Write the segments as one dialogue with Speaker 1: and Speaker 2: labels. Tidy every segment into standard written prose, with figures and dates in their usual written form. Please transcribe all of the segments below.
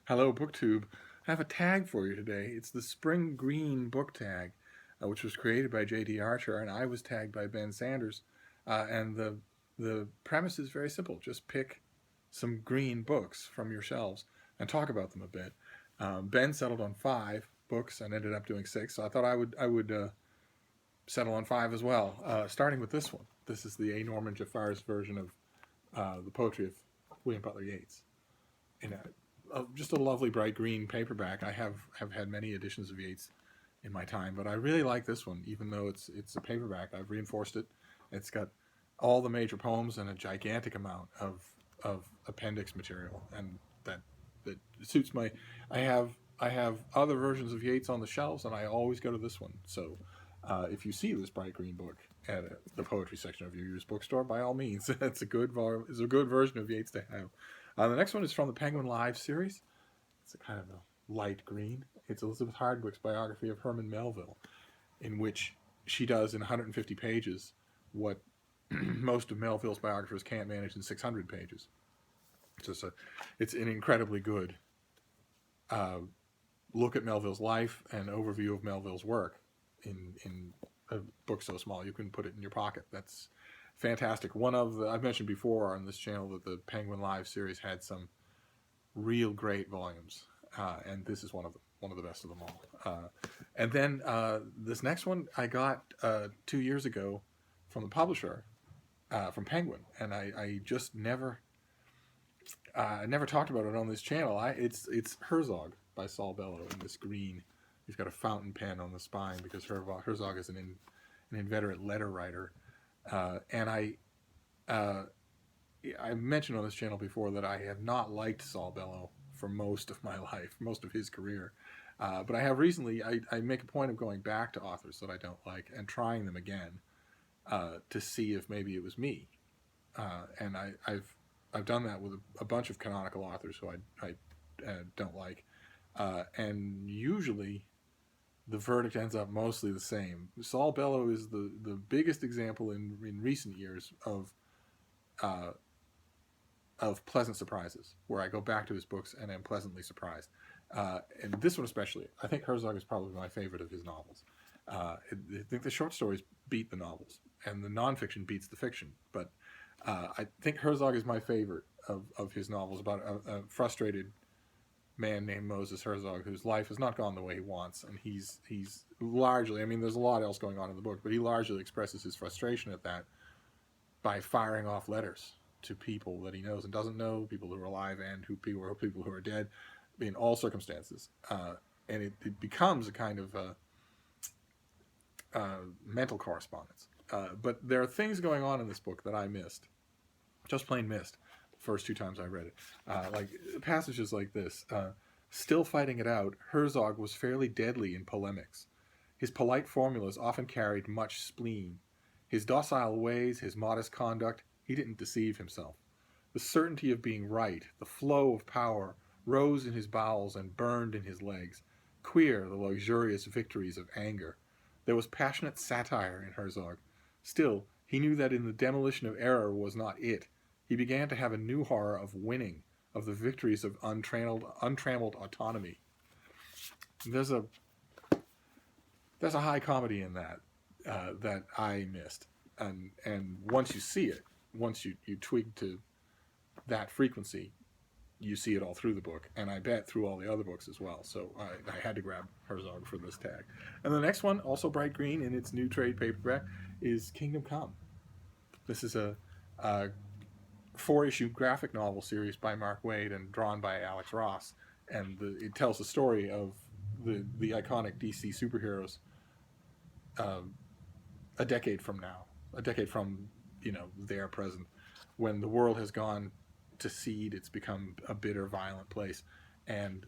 Speaker 1: Hello, BookTube. I have a tag for you today. It's the Spring Green book tag, which was created by J.D. Archer, and I was tagged by Ben Sanders. And the premise is very simple. Just pick some green books from your shelves and talk about them a bit. Ben settled on 5 books and ended up doing 6, so I thought I would settle on 5 as well. Starting with this one. This is the A. Norman Jafar's version of the poetry of William Butler Yeats. In just a lovely bright green paperback. I have had many editions of Yeats in my time, but I really like this one, even though it's a paperback. I've reinforced it. It's got all the major poems and a gigantic amount of appendix material, and that suits my. I have other versions of Yeats on the shelves, and I always go to this one. So, if you see this bright green book at the poetry section of your used bookstore, by all means, it's a good version of Yeats to have. The next one is from the Penguin Live series. It's a kind of a light green. It's Elizabeth Hardwick's biography of Herman Melville, in which she does in 150 pages what most of Melville's biographers can't manage in 600 pages. It's an incredibly good uh, look at Melville's life and overview of Melville's work in a book so small you can put it in your pocket. That's fantastic. I've mentioned before on this channel that the Penguin Live series had some real great volumes, and this is one of the best of them all. And then this next one I got 2 years ago from the publisher, from Penguin, and I just never talked about it on this channel. It's Herzog by Saul Bellow in this green. He's got a fountain pen on the spine because Herzog is an inveterate letter writer, and I mentioned on this channel before that I have not liked Saul Bellow for most of my life, most of his career. But I have recently, I make a point of going back to authors that I don't like and trying them again to see if maybe it was me. And I've done that with a bunch of canonical authors who I don't like. And usually the verdict ends up mostly the same. Saul Bellow is the biggest example in recent years uh, of pleasant surprises, where I go back to his books and am pleasantly surprised. And this one especially, I think Herzog is probably my favorite of his novels. I think the short stories beat the novels, and the nonfiction beats the fiction. But I think Herzog is my favorite of his novels about a frustrated man named Moses Herzog whose life has not gone the way he wants, and he's largely, I mean, there's a lot else going on in the book, but he largely expresses his frustration at that by firing off letters to people that he knows and doesn't know, people who are alive and people who are dead, in all circumstances. And it becomes a kind of mental correspondence. But there are things going on in this book that I missed, just plain missed, the first 2 times I read it. Like passages like this. Still fighting it out, Herzog was fairly deadly in polemics. His polite formulas often carried much spleen. His docile ways, his modest conduct, he didn't deceive himself. The certainty of being right, the flow of power, rose in his bowels and burned in his legs. Queer the luxurious victories of anger. There was passionate satire in Herzog. Still, he knew that in the demolition of error was not it. He began to have a new horror of winning, of the victories of untrammeled autonomy. There's a there's a high comedy in that that I missed, and once you see it, once you twig to that frequency, you see it all through the book, and I bet through all the other books as well. So I had to grab Herzog for this tag. And the next one, also bright green in its new trade paperback, is Kingdom Come. This is a 4-issue graphic novel series by Mark Waid and drawn by Alex Ross, and it tells the story of the iconic DC superheroes um, a decade from now, a decade from their present, when the world has gone to seed, it's become a bitter, violent place, and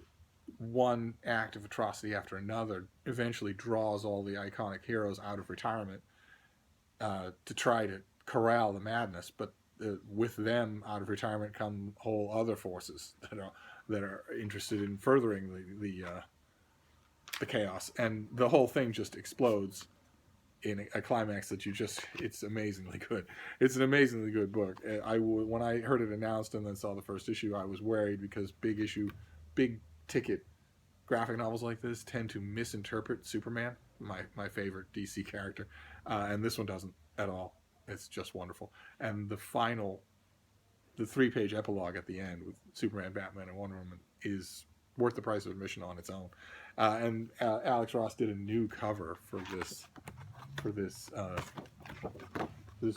Speaker 1: one act of atrocity after another eventually draws all the iconic heroes out of retirement to try to corral the madness. But with them out of retirement come whole other forces that are interested in furthering the chaos, and the whole thing just explodes in a climax that it's amazingly good. It's an amazingly good book. When I heard it announced and then saw the first issue, I was worried because big issue big ticket graphic novels like this tend to misinterpret Superman, my favorite DC character, and this one doesn't at all. It's just wonderful. And the 3-page epilogue at the end with Superman, Batman, and Wonder Woman is worth the price of admission on its own. And Alex Ross did a new cover for this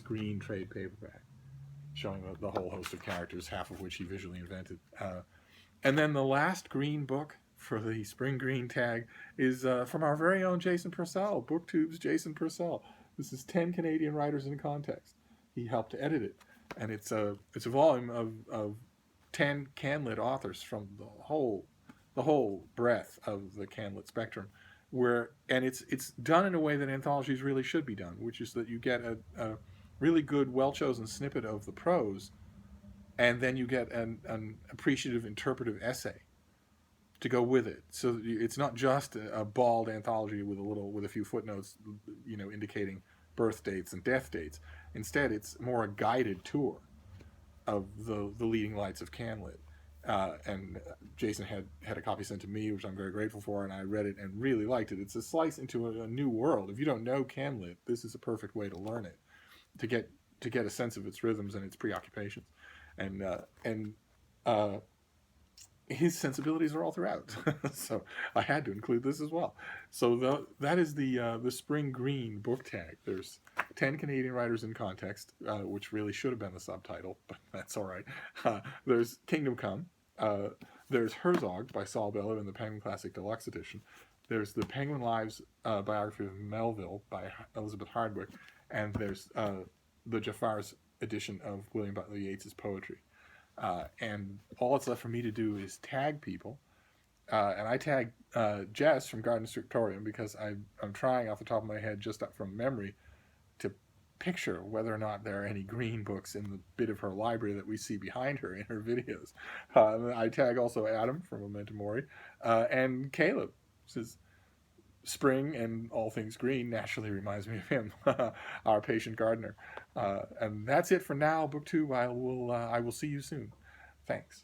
Speaker 1: green trade paperback, showing the whole host of characters, half of which he visually invented. And then the last green book for the Spring Green tag is from our very own Jason Purcell, BookTube's Jason Purcell. This is 10 Canadian Writers in Context. He helped to edit it, and it's a volume of 10 CanLit authors from the whole breadth of the CanLit spectrum, and it's done in a way that anthologies really should be done, which is that you get a really good, well-chosen snippet of the prose, and then you get an appreciative, interpretive essay to go with it. So it's not just a bald anthology with a few footnotes, indicating birth dates and death dates. Instead, it's more a guided tour of the leading lights of CanLit. And Jason had a copy sent to me, which I'm very grateful for, and I read it and really liked it. It's a slice into a new world. If you don't know CanLit, this is a perfect way to learn it, to get a sense of its rhythms and its preoccupations, and his sensibilities are all throughout. So I had to include this as well. So that is the Spring Green book tag. There's 10 Canadian Writers in Context, which really should have been the subtitle, but that's all right. There's Kingdom Come. There's Herzog by Saul Bellow in the Penguin Classic Deluxe Edition. There's the Penguin Lives biography of Melville by Elizabeth Hardwick. And there's the Jafar's edition of William Butler Yeats' poetry. And all that's left for me to do is tag people. And I tag Jess from Garden Scriptorium because I'm trying off the top of my head, just up from memory, to picture whether or not there are any green books in the bit of her library that we see behind her in her videos. I tag also Adam from Memento Mori, and Caleb says spring and all things green naturally reminds me of him, our patient gardener. And that's it for now, BookTube. I will see you soon. Thanks.